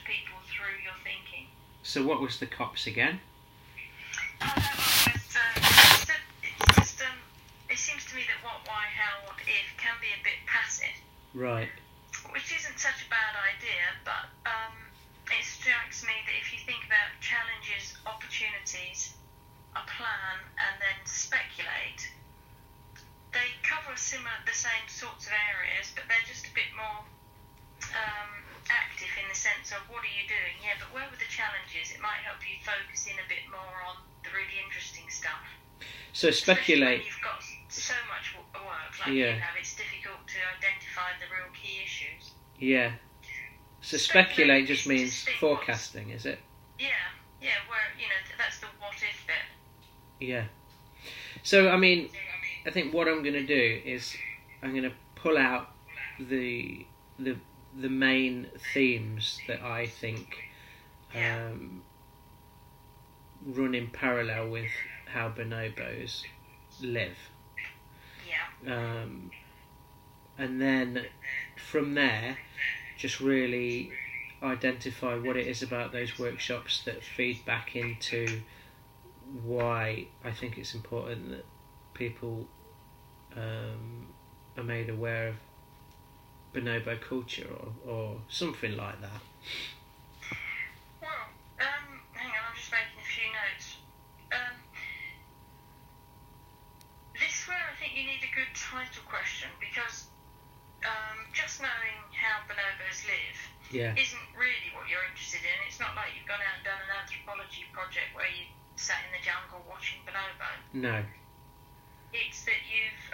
people through your thinking. So what was the COPS again? It seems to me that what, why, how, what, if can be a bit passive. Right. Which isn't such a bad idea, but it strikes me that if you think about challenges, opportunities, a plan, and then speculate, they cover the same sorts of areas, but they're just a bit more active in the sense of what are you doing? Yeah, but where were the challenges? It might help you focus in a bit more on the really interesting stuff. So speculate. Especially when you've got so much work like you have, it's difficult to identify the real key issues. Yeah. So speculate just means forecasting, is it? Yeah, where, that's the what if bit. Yeah. So, I mean, I think what I'm going to do is I'm going to pull out the main themes that I think run in parallel with how bonobos live. Yeah. And then from there, just really identify what it is about those workshops that feed back into why I think it's important that people are made aware of bonobo culture or something like that. Well, hang on, I'm just making a few notes. This is where I think you need a good title question, because just knowing how bonobos live isn't really what you're interested in. It's not like you've gone out and done an anthropology project where you sat in the jungle watching bonobo. No. It's that you've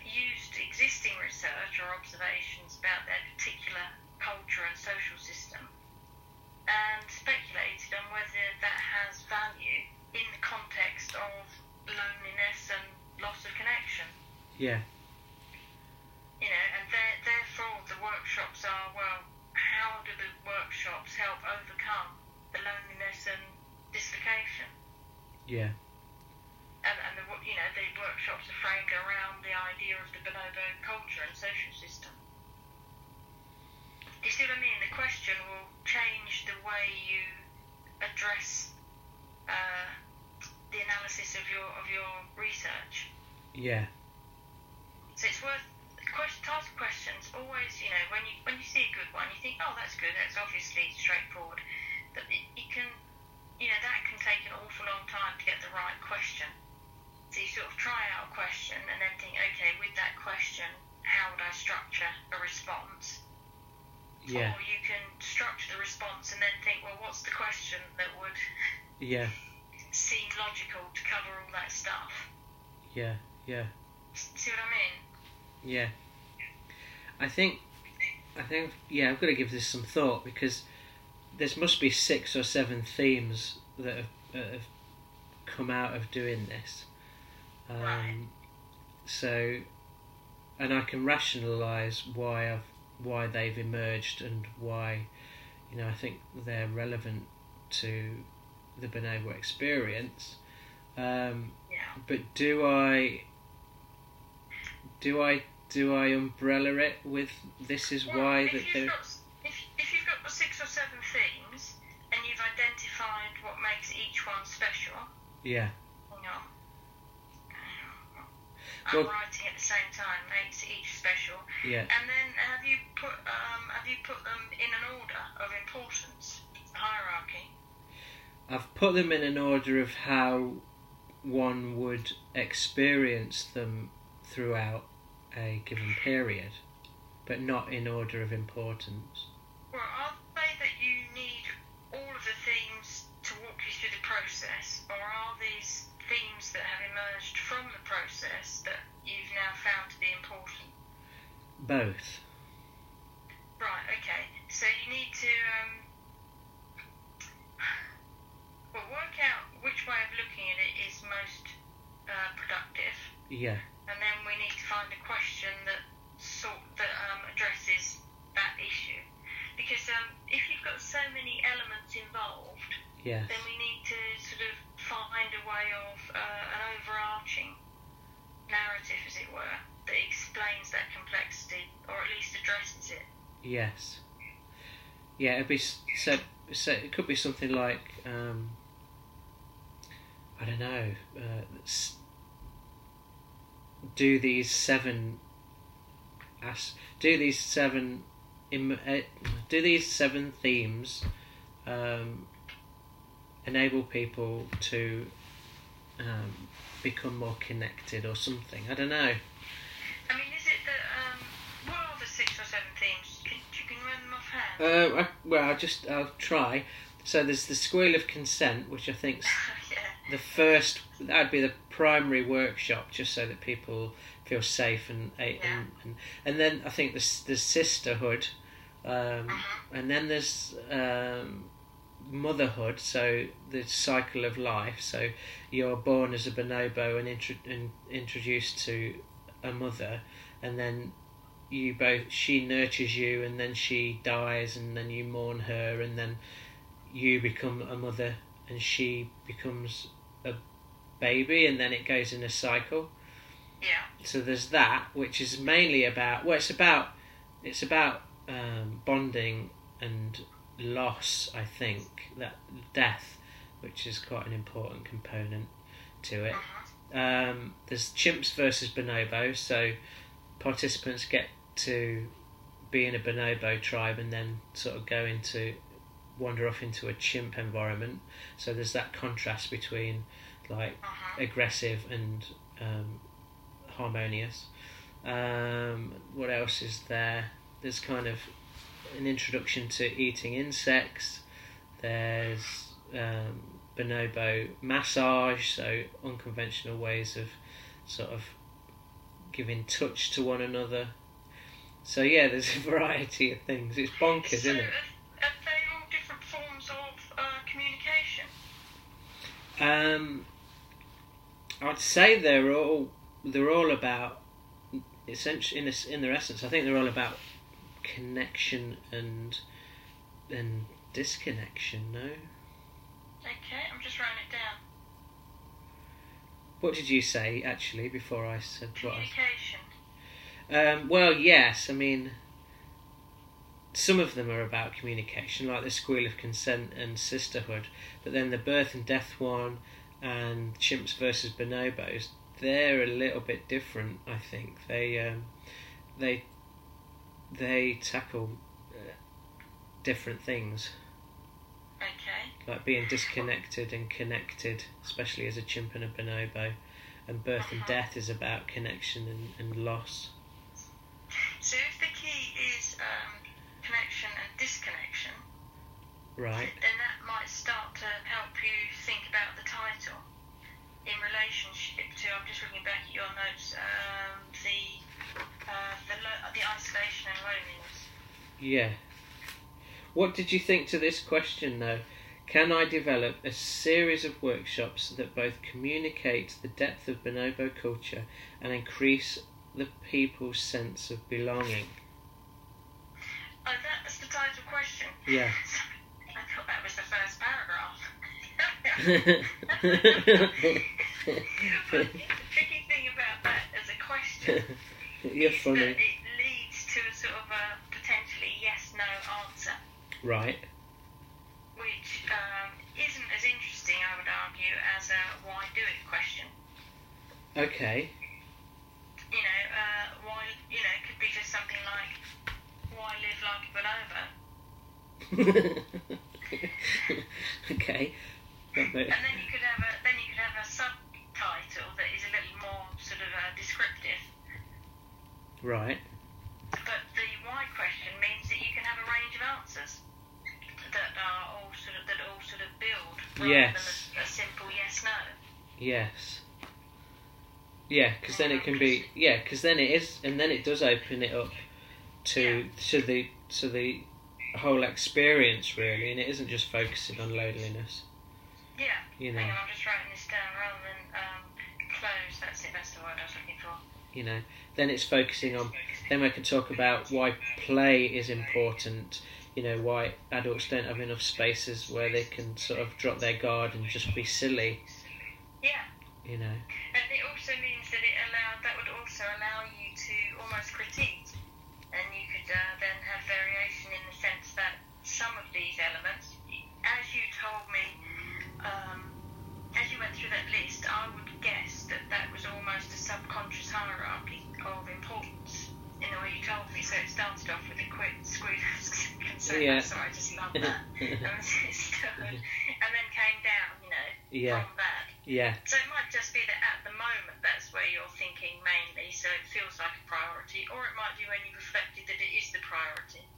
used existing research or observations about their particular culture and social system and speculated on whether that has value in the context of loneliness and loss of connection. Yeah. And therefore the workshops are, well, how do the workshops help overcome the loneliness and dislocation? Yeah. And the workshops are framed around the idea of the bonobo culture and social system. Do you see what I mean? The question will change the way you address the analysis of your research. Yeah. So it's worth types of questions. Always, when you see a good one, you think, oh, that's good. That's obviously straightforward. But it can, that can take an awful long time to get the right question. So you sort of try out a question and then think, okay, with that question, how would I structure a response? Yeah. Or you can structure the response and then think, well, what's the question that would seem logical to cover all that stuff? Yeah. See what I mean? Yeah. I think, I've got to give this some thought, because there must be 6 or 7 themes that have come out of doing this. Right. So, and I can rationalise why they've emerged and why, I think they're relevant to the bonobo experience. But do I umbrella it with this is why that they're... If you've got 6 or 7 themes and you've identified what makes each one special... Yeah. I'm writing at the same time, makes each special. Yeah. And then have you put them in an order of importance, hierarchy? I've put them in an order of how one would experience them throughout a given period, but not in order of importance. Well, are they that you need all of the themes to walk you through the process, or are these themes that have emerged from the process that you've now found to be important? Both. Right, okay. So you need to work out which way of looking at it is most productive. Yeah. And then we need to find a question that addresses that issue. Because if you've got so many elements involved, yes, then we need to sort of find a way of an overarching narrative, as it were, that explains that complexity, or at least addresses it. Yes. yeah, it'd be so it could be something like I don't know. Do these seven themes enable people to become more connected or something? I don't know. I mean, is it that what are the 6 or 7 themes? Can you run them offhand? I'll try. So there's the squeal of consent, which I think's yeah. the first. That'd be the primary workshop, just so that people feel safe and then I think there's sisterhood, and then there's motherhood. So the cycle of life. So you're born as a bonobo and introduced to a mother, and then she nurtures you, and then she dies, and then you mourn her, and then you become a mother, and she becomes a baby, and then it goes in a cycle. Yeah. So there's that, which is mainly about it's about bonding and loss. I think that death, which is quite an important component to it. There's chimps versus bonobos, so participants get to be in a bonobo tribe and then sort of wander off into a chimp environment. So there's that contrast between like aggressive and harmonious. What else is there? There's kind of an introduction to eating insects. There's bonobo massage, so unconventional ways of sort of giving touch to one another. So yeah, there's a variety of things. It's bonkers, isn't it? Are they all different forms of communication? I'd say they're all about, essentially in their essence. I think they're all about connection and disconnection. No. Okay, I'm just writing it down. What did you say actually before I said communication? Well, yes. I mean, some of them are about communication, like the squeal of consent and sisterhood. But then the birth and death one and chimps versus bonobos, they're a little bit different. I think they tackle different things. Okay. Like being disconnected and connected, especially as a chimp and a bonobo. And birth and death is about connection and loss. So if the key is connection and disconnection, right, then that might start to help you think about the title in relationship to, I'm just looking back at your notes, the isolation and loneliness. Yeah. What did you think to this question though? Can I develop a series of workshops that both communicate the depth of bonobo culture and increase the people's sense of belonging? Oh, that's the title question? Yeah. I thought that was the first paragraph. The tricky thing about that as a question You're is funny. that it leads to a sort of a potentially yes-no answer. Right. Which isn't as interesting, I would argue, as a why do it question. Okay. Why, it could be just something like, why live like a bonobo? Okay. And then you could have a subtitle that is a little more sort of descriptive. Right. But the why question means that you can have a range of answers that are all sort of build rather than a simple yes/no. Yes. Yeah, because then it can be. Yeah, because then it is, and then it does open it up to the whole experience really, and it isn't just focusing on loneliness. Yeah. You know. Hang on, I'm just writing this down rather than close. That's it. That's the word I was looking for. Then it's focusing on. Then we can talk about why play is important. Why adults don't have enough spaces where they can sort of drop their guard and just be silly. Yeah. And it also means that that would also allow you to almost critique, and you could then have variation in the sense that some of these elements, as you told me, as you went through that list, I would guess that was almost a subconscious hierarchy of importance in the way you told me. So it started off with a quick squeeze concern. Yeah. Sorry, I just love that. And then came down, from that. Yeah. So it might just be that at the moment that's where you're thinking mainly, so it feels like a priority, or it might be when you've reflected that it is the priority.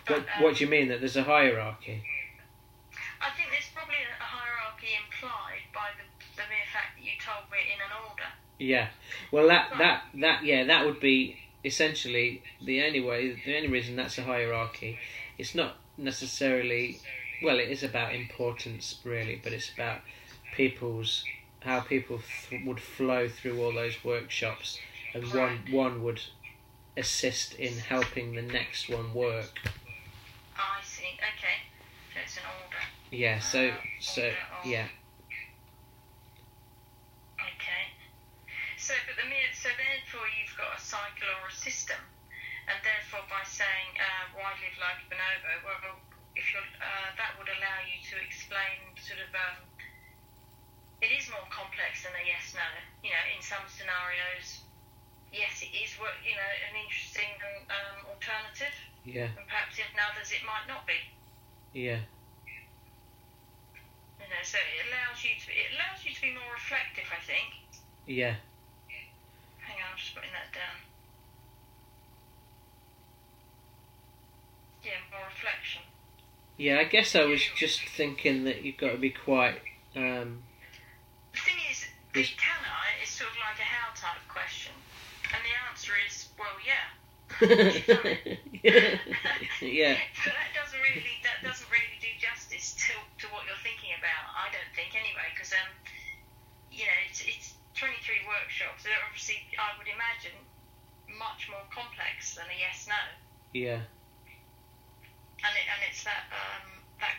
But, what do you mean, that there's a hierarchy? I think there's probably a hierarchy implied by the mere fact that you told me in an order. Yeah. Well, that would be essentially the only reason that's a hierarchy. It's not necessarily, well, it is about importance really, but it's about how people would flow through all those workshops, and one would assist in helping the next one work. I see. Okay, so it's an order. Yeah. So yeah. Okay. So therefore you've got a cycle or a system, and therefore by saying why live like a bonobo, well, if you're that would allow you to explain sort of. It is more complex than a yes/no. In some scenarios, yes, it is an interesting alternative. Yeah. And perhaps in others it might not be. Yeah. So it allows you to be more reflective, I think. Yeah. Hang on, I'm just putting that down. Yeah, more reflection. Yeah, I guess I was just thinking that you've got to be quite. The thing is, the can I is sort of like a how type question, and the answer is, well, yeah. Yeah. But that doesn't really do justice to what you're thinking about. I don't think anyway, because it's 23 workshops. They're obviously, I would imagine, much more complex than a yes/no. Yeah. And it's that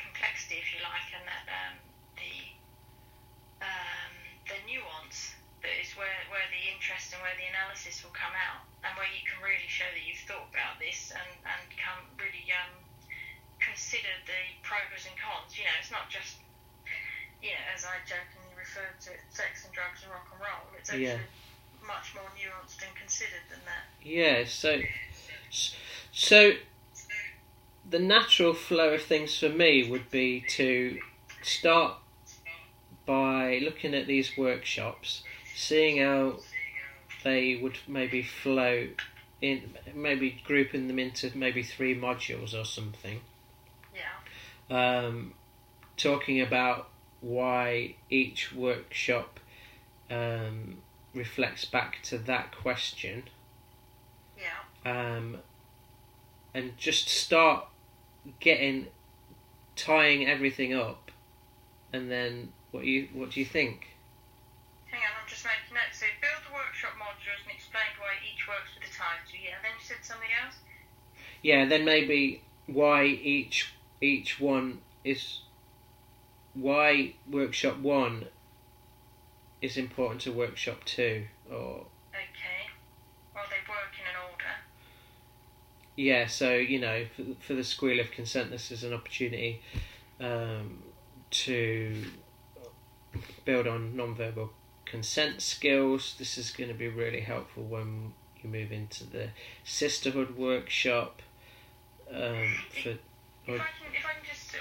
complexity, if you like, and that the nuance that is where the interest and where the analysis will come out, and where you can really show that you've thought about this and can really consider the pros and cons. It's not just as I jokingly referred to it, sex and drugs and rock and roll. It's actually much more nuanced and considered than that. Yeah. So the natural flow of things for me would be to start by looking at these workshops, seeing how they would maybe flow in, maybe grouping them into maybe 3 modules or something. Yeah. Talking about why each workshop reflects back to that question. Yeah. And just start tying everything up, and then what do you think? Hang on, I'm just making notes. So build the workshop modules and explain why each works with the title. Yeah. Then you said something else. Yeah. Then maybe why each one is, why workshop 1 is important to workshop 2, or. Okay. Well, they work in an order. Yeah, so, for the squeal of consent, this is an opportunity to build on non-verbal consent skills. This is going to be really helpful when you move into the sisterhood workshop. If I can just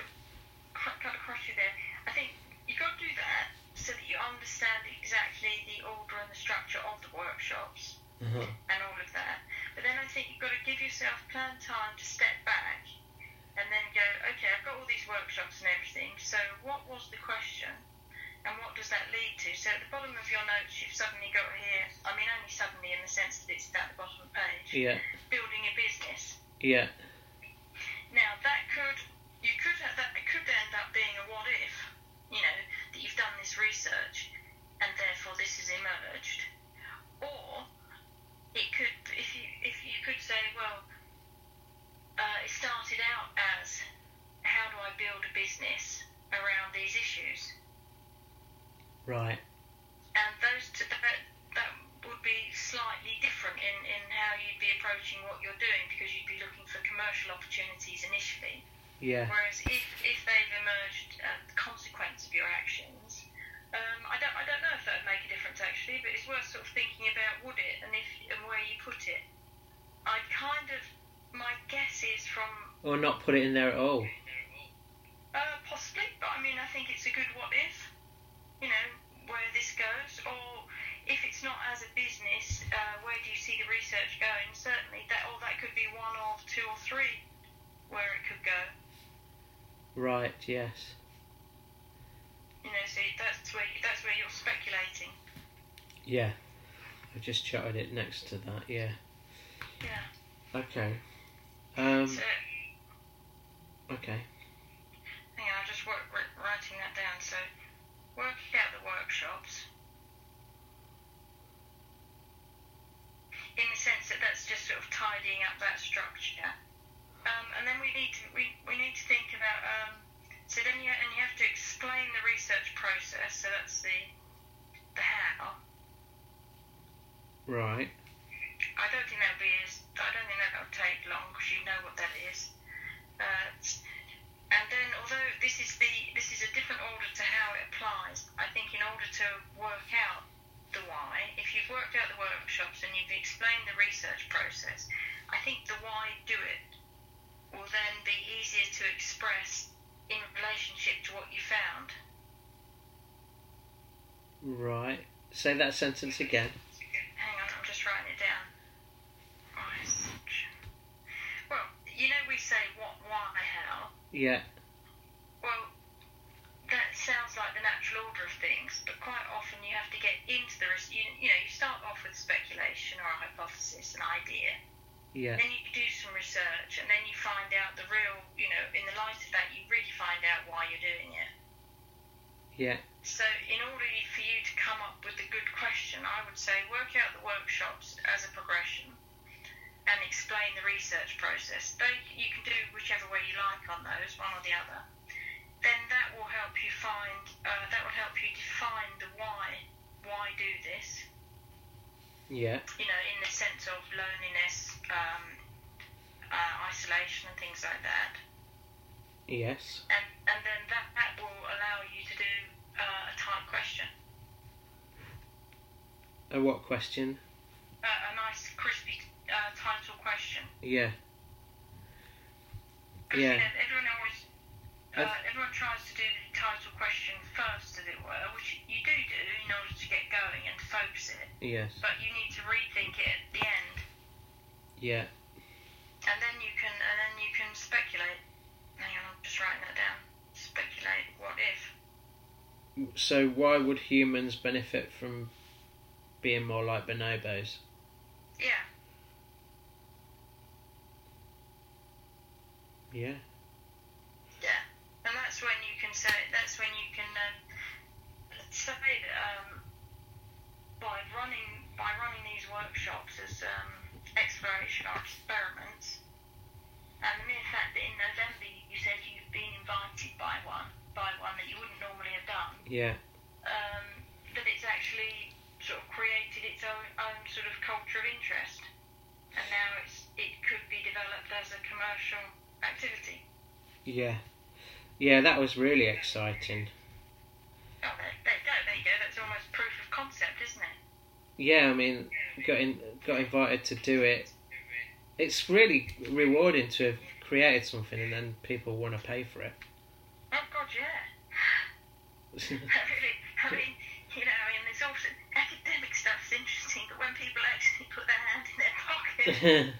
cut across you there, I think you've got to do that so that you understand exactly the order and the structure of the workshops. And all of that. But then I think you've got to give yourself planned time to step back and then go, okay, I've got all these workshops and everything, so what was the question and what does that lead to? So at the bottom of your notes you've suddenly got here, I mean only suddenly in the sense that it's at the bottom of the page, building a business. Yeah. Now that could end up being a what if, that you've done this research and therefore this has emerged. Or it could, if you could say, well, it started out as how do I build a business around these issues? Right. And that would be slightly different in how you'd be approaching what you're doing, because you'd be looking for commercial opportunities initially. Yeah. Whereas if they've emerged the consequence of your actions, I don't know if that would make a difference actually, but it's worth sort of thinking about would it, and where you put it. My guess is from. Or not put it in there at all. Possibly, but I mean I think it's a good what if. You know where this goes, or if it's not as a business, where do you see the research going? Certainly that could be one of two or three where it could go. Right. Yes. You know, so that's where you're speculating. Yeah. I've just jotted it next to that. Yeah. Yeah. Okay. So, okay. hang on, I'm just writing that down. So, working out the workshops. In the sense that that's just sort of tidying up that structure. And then we need to think about so then you have to explain the research process, so that's the how. Right. I don't think that will take long because you know what that is. And then although this is a different order to how it applies, I think in order to work out the why, if you've worked out the workshops and you've explained the research process, I think the why do it will then be easier to express in relationship to what you found. Right. Say that sentence again. Hang on, I'm just writing it down. Well, you know we say what, why, how. Yeah. Well, that sounds like the natural order of things, but quite often you have to get into the you start off with speculation or a hypothesis, an idea. Yeah. Then you do some research, and then you find out the real, in the light of that, you really find out why you're doing it. Yeah. So in order for you to come up with a good question, I would say work out the workshops as a progression and explain the research process. You can do whichever way you like on those, one or the other. Then that will help you define the why do this. Yeah. In the sense of loneliness, isolation and things like that. Yes. And then that will allow you to do a type question. A what question? A nice crispy title question. Yeah. Because Yeah. everyone tries to do the title question first, as it were, which you do in order to get going and to focus it. Yes. But you need to rethink it at the end. Yeah. And then you can speculate. Hang on, I'm just writing that down. Speculate. What if? So why would humans benefit from being more like bonobos? Yeah. Yeah. Yeah. And that's when you can say that by running these workshops as exploration or experiments, and the mere fact that in November you said you've been invited by one that you wouldn't normally have done. Yeah. That it's actually sort of created its own sort of culture of interest, and now it could be developed as a commercial activity. Yeah. Yeah, that was really exciting. Oh, there you go. That's almost proof of concept, isn't it? Yeah, I mean, got invited to do it. It's really rewarding to have created something and then people want to pay for it. Oh God, yeah. Really, there's also academic stuff's interesting, but when people actually put their hand in their pocket,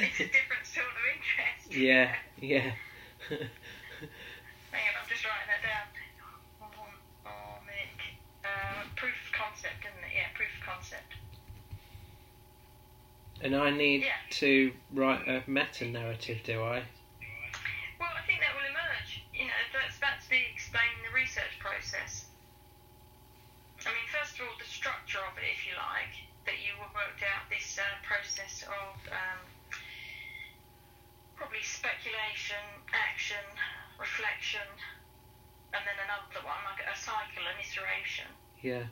it's a different sort of interest. Yeah. Hang on, I'm just writing that down. Proof of concept, isn't it? Yeah, proof of concept. And I need to write a meta-narrative, do I? Well, I think that will emerge. That's the explaining the research process. I mean, first of all, the structure of it, if you like, that you worked out this process of probably speculation, action, reflection, and then another one, like a cycle, an iteration. Yeah.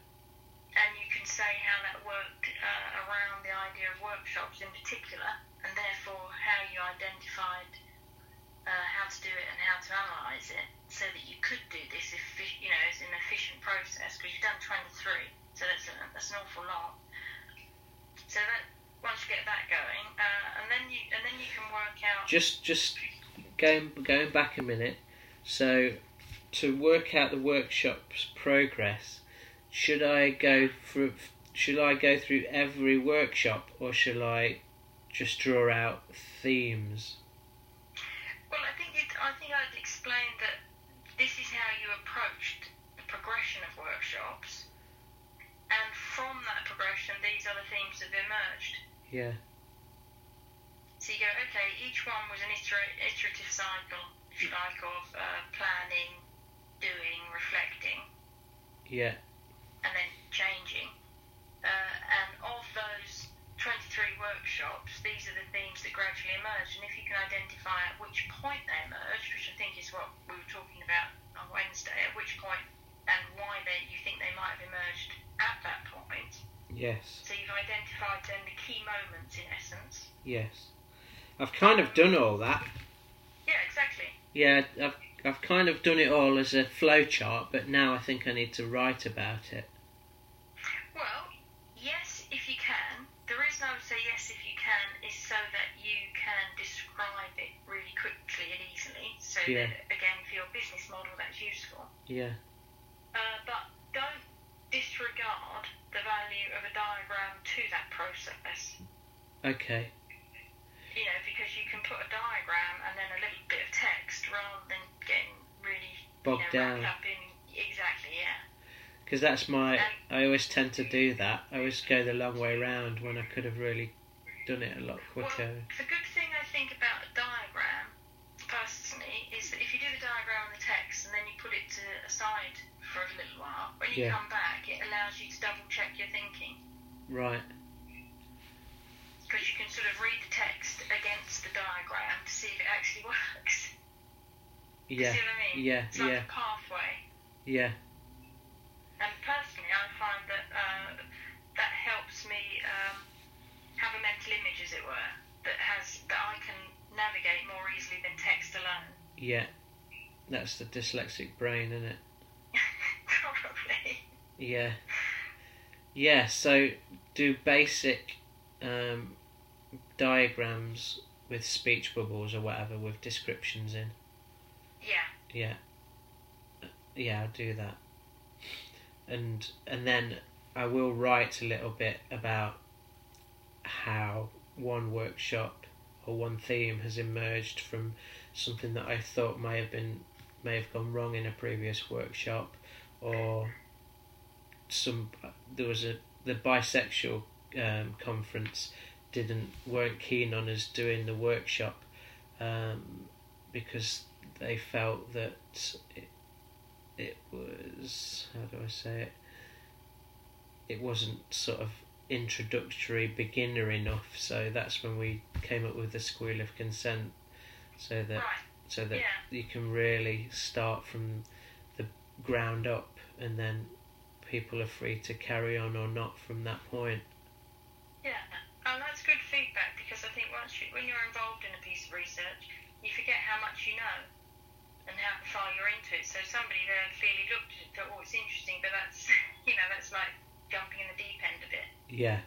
And you can say how that worked around the idea of workshops in particular, and therefore how you identified how to do it and how to analyse it, so that you could do this, as an efficient process. Because you've done 23, so that's an awful lot. So that once you get that going, and then you can work out. Just going back a minute. So, to work out the workshop's progress, should I go through every workshop, or should I just draw out themes? Well, I think I'd explain that this is how you approached the progression of workshops, and from that progression, these other themes have emerged. Yeah. So you go, okay, each one was an iterative cycle, if you like, of planning, doing, reflecting. Yeah. And then changing. And of those 23 workshops, these are the themes that gradually emerge. And if you can identify at which point they emerged, which I think is what we were talking about on Wednesday, at which point and why you think they might have emerged at that point. Yes. So you've identified then the key moments, in essence. Yes. I've kind of done all that. Yeah, exactly. Yeah, I've kind of done it all as a flowchart, but now I think I need to write about it. Well, yes, if you can. The reason I would say yes, if you can, is so that you can describe it really quickly and easily. So that, again, for your business model, that's useful. Yeah. But don't disregard the value of a diagram to that process. Okay. Because you can put a diagram and then a little bit of text rather than getting really bogged down. Wrapped up in exactly, yeah. Because that's I always tend to do that. I always go the long way round when I could have really done it a lot quicker. Well, the good thing I think about a diagram, personally, is that if you do the diagram and the text and then you put it aside for a little while, when you come back, it allows you to double check your thinking. Right. Because you can sort of read the text against the diagram to see if it actually works. Yeah. See what I mean? Yeah. It's like a pathway. Yeah. And personally, I find that that helps me have a mental image, as it were, that I can navigate more easily than text alone. Yeah. That's the dyslexic brain, isn't it? Probably. Yeah. Yeah. So do basic diagrams with speech bubbles or whatever with descriptions in. Yeah. I'll do that. And then I will write a little bit about how one workshop or one theme has emerged from something that I thought may have gone wrong in a previous workshop, or the bisexual conference weren't keen on us doing the workshop because they felt that it was, how do I say it? It wasn't sort of introductory, beginner enough. So that's when we came up with the squeal of consent, so that you can really start from the ground up, and then people are free to carry on or not from that point. Yeah, and that's good feedback, because I think when you're involved in a piece of research, you forget how much you know and how far you're into it. So somebody there clearly looked at it and thought, oh, it's interesting, but that's that's like jumping in the deep end a bit. Yeah.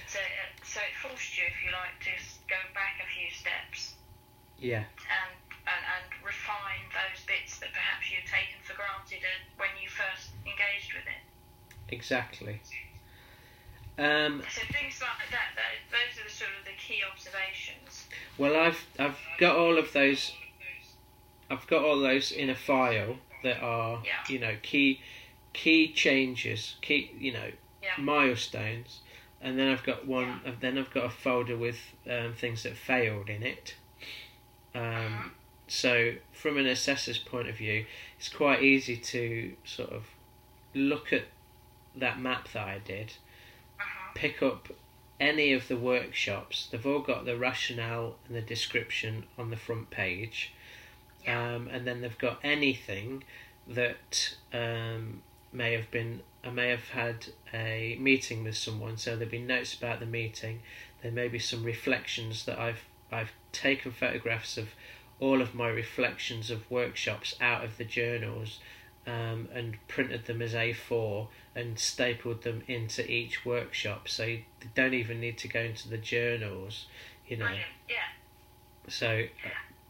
So it forced you, if you like, to go back a few steps. Yeah. And refine those bits that perhaps you'd taken for granted when you first engaged with it. Exactly. So things like that, those are the sort of the key observations. Well, I've got all of those. I've got all those in a file that are key changes, milestones, and then I've got one. Yeah. Then I've got a folder with things that failed in it. So from an assessor's point of view, it's quite easy to sort of look at that map that I did, pick up any of the workshops. They've all got the rationale and the description on the front page, and then they've got anything that may have had a meeting with someone, so there'll be notes about the meeting. There may be some reflections that I've taken photographs of all of my reflections of workshops out of the journals and printed them as A4 and stapled them into each workshop, so you don't even need to go into the journals, you know. Brilliant. Yeah. So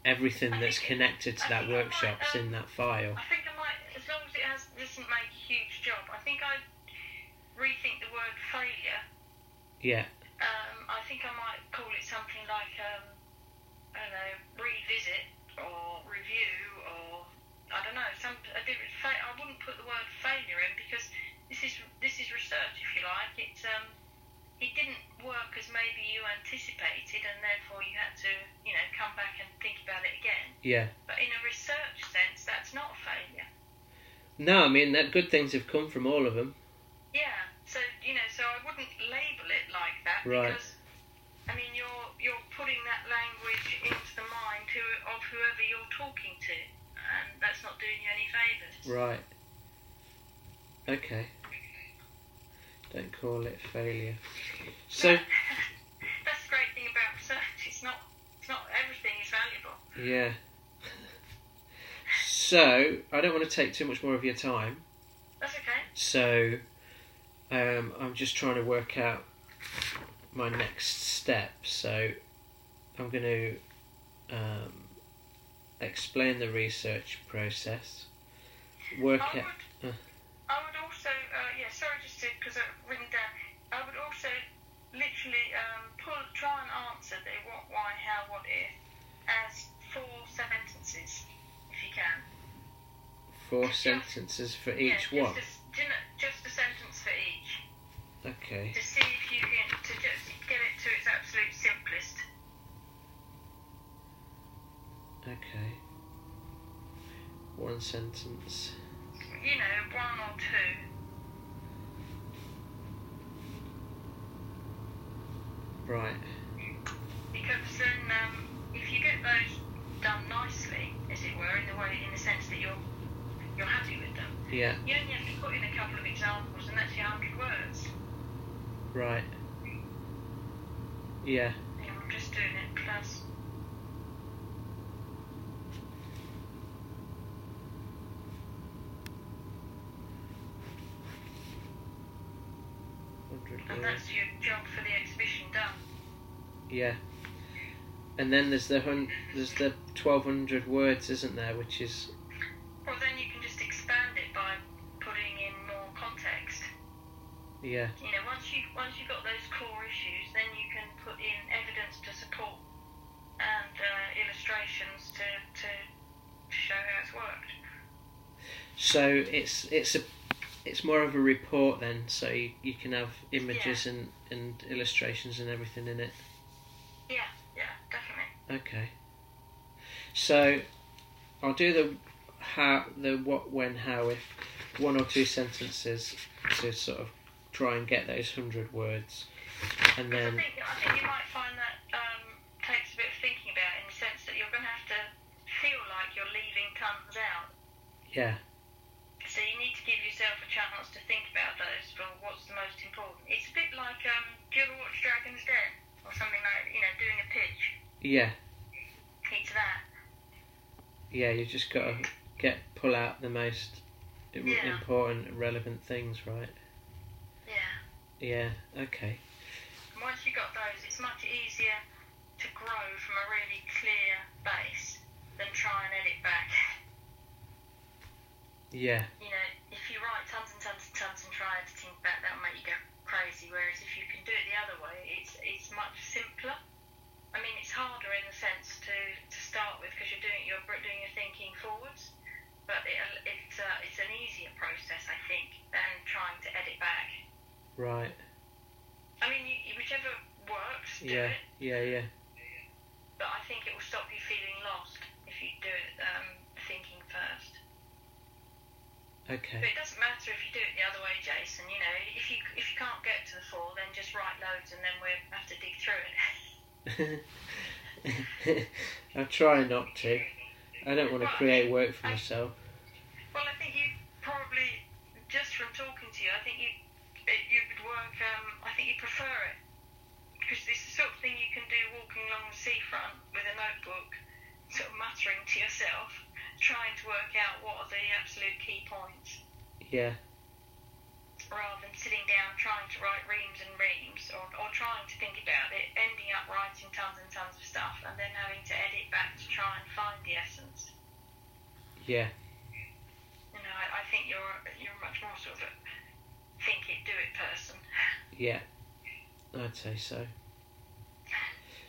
everything that's connected to that workshop's in that file. I think I might, as long as it doesn't make a huge job, I think I'd rethink the word failure. Yeah. I think I might call it something like, I don't know, revisit or review, or I don't know, a different. I wouldn't put the word failure in, because this is research, if you like. It didn't work as maybe you anticipated, and therefore you had to, come back and think about it again. Yeah. But in a research sense, that's not a failure. No, I mean, that good things have come from all of them. Yeah. So so I wouldn't label it like that, right. Because I mean you're putting that language into the mind of whoever you're talking to, and that's not doing you any favours. Right. Okay. Don't call it failure. So that's the great thing about research. It's not everything is valuable. Yeah. So I don't want to take too much more of your time. That's okay. So I'm just trying to work out my next step. So I'm going to explain the research process. I would also, sorry, just because I've written down, I would also literally try and answer the what, why, how, what, if as 4 sentences, if you can. 4 sentences for each one? Just a sentence for each. Okay. To see if you can, to just get it to its absolute simplest. Okay. 1 sentence. 1 or 2. Right. Because then, if you get those done nicely, as it were, in the sense that you're happy with them, yeah, you only have to put in a couple of examples, and that's your 100 words. Right. Yeah. I'm just doing it plus. And that's your job for the exhibition done. Yeah. And then there's the 1,200 words, isn't there? Which is. Well, then you can just expand it by putting in more context. Yeah. Once you've got those core issues, then you can put in evidence to support and illustrations to show how it's worked. So it's more of a report then, so you can have images and illustrations and everything in it. Yeah, definitely. Okay. So I'll do the what, when, how, if 1 or 2 sentences to sort of try and get those 100 words, and then. I think you might find that takes a bit of thinking about it, in the sense that you're going to have to feel like you're leaving tons out. Yeah. So you need to give yourself a chance to think about those for what's the most important. It's a bit like, do you ever watch Dragon's Den? Or something like, doing a pitch? Yeah. It's that. Yeah, you just got to pull out the most important, relevant things, right? Yeah. Yeah, okay. And once you've got those, it's much easier to grow from a really clear base than try and edit back. Yeah. If you write tons and tons and tons and try editing back, that'll make you go crazy. Whereas if you can do it the other way, it's much simpler. I mean, it's harder in the sense to start with, because you're doing your thinking forwards. But it's an easier process, I think, than trying to edit back. Right. I mean, whichever works, do it. Yeah. But I think it will stop you feeling lost if you do it thinking first. Okay. But it doesn't matter if you do it the other way, Jason. If you can't get to the 4, then just write loads, and then we'll have to dig through it. I'll try not to. I don't want to create work for myself. Well, I think you probably, just from talking to you, I think you would work. I think you prefer it, because it's the sort of thing you can do walking along the seafront with a notebook, sort of muttering to yourself, trying to work out what are the absolute key points. Yeah. Rather than sitting down trying to write reams and reams, or trying to think about it, ending up writing tons and tons of stuff, and then having to edit back to try and find the essence. Yeah. You know, I think you're much more sort of a think it, do it person. Yeah, I'd say so.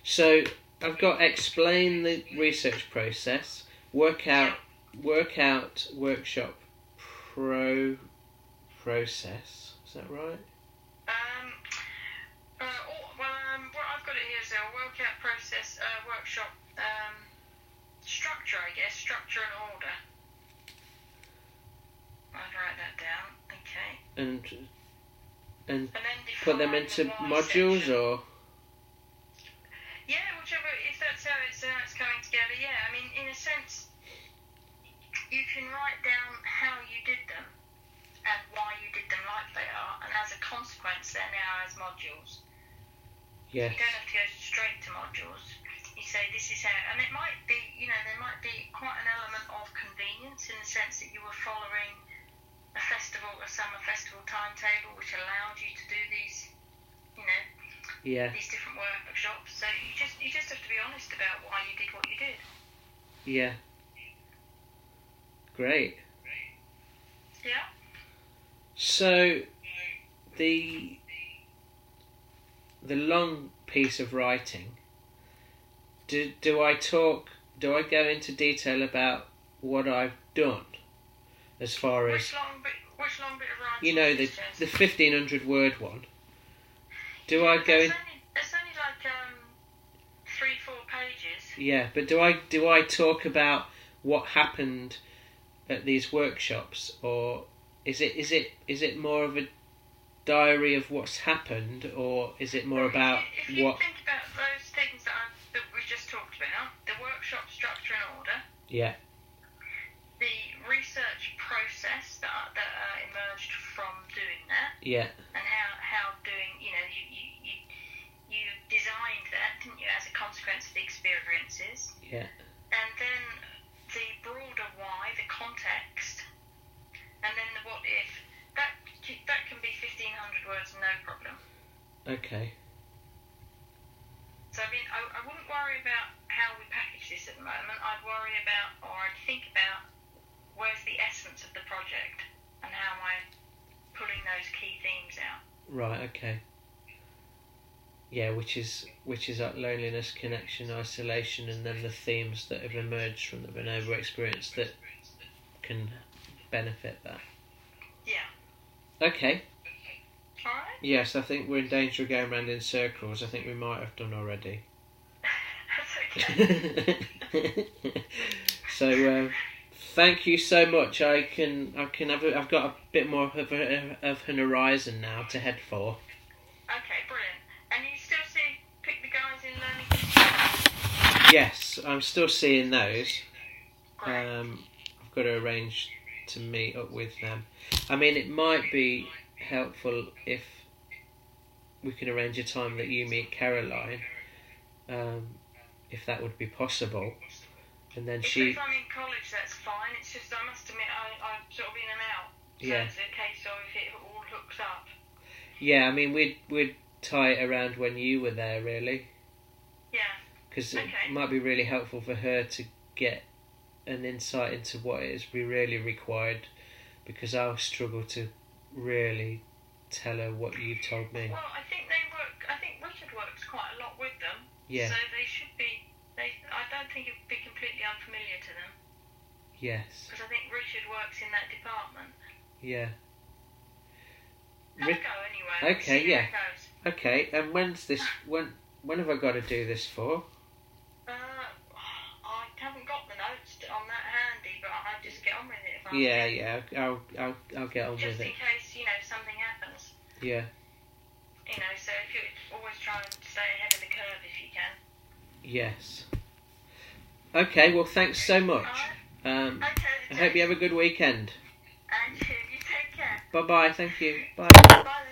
So I've got explain the research process, workout, workshop, process. Is that right? What I've got it here is a workout process, workshop, structure, I guess, structure and order. I'll write that down. Okay. And then put them into modules section. or. Yeah, whichever. If that's how it's coming together. Yeah, I mean, in a sense, you can write down how you did them and why you did them like they are, and as a consequence, they're now as modules. Yes. You don't have to go straight to modules. You say this is how, and it might be, there might be quite an element of convenience in the sense that you were following a summer festival timetable, which allowed you to do these, these different workshops. So you just have to be honest about why you did what you did. Yeah. Great. Yeah. So the long piece of writing. Do I go into detail about what I've done, as far as which long bit of writing? You know, the 1,500 word one. Do I go in? It's only like 3-4 pages. Yeah, but do I talk about what happened at these workshops, or is it more of a diary of what's happened, or is it more about if you think about those things that we just talked about, the workshop structure and order. Yeah. The research process that emerged from doing that. Yeah. And how doing, you designed that, didn't you, as a consequence of the experiences. Yeah. And then the broader why, the context, and then the what if. That can be 1,500 words, no problem. Okay. So, I mean, I wouldn't worry about how we package this at the moment. I'd worry about, or I'd think about, where's the essence of the project, and how am I pulling those key themes out. Right, okay. Yeah, which is like loneliness, connection, isolation, and then the themes that have emerged from the bonobo experience that can benefit that. Yeah. Okay. Alright. Yes, I think we're in danger of going round in circles. I think we might have done already. That's okay. So, thank you so much. I've got a bit more of an horizon now to head for. Okay, brilliant. And you still pick the guys in learning? Yes, I'm still seeing those. Great. I've got to arrange to meet up with them. I mean, it might be helpful if we can arrange a time that you meet Caroline, if that would be possible. And then if I'm in college, that's fine. It's just, I must admit, I'm sort of in and out. So yeah. It's a case of if it all hooks up. Yeah, I mean, we'd tie it around when you were there, really. Yeah. Because it might be really helpful for her to get an insight into what it is we really required, because I'll struggle to really tell her what you've told me. Well, I think Richard works quite a lot with them. Yeah. So they should be. I don't think it would be completely unfamiliar to them. Yes. Because I think Richard works in that department. Yeah. Have a go anyway. Okay. See Yeah. how it goes. Okay. And when's this? When have I got to do this for? I haven't got the notes on that handy, but I'll just get on with it if I Yeah. I'll get on just with it. in case something happens. Yeah. So if you always try and stay ahead of the curve if you can. Yes. Okay. Well, thanks so much. Okay. I hope you have a good weekend. And you take care. Bye bye. Thank you. Bye. Bye.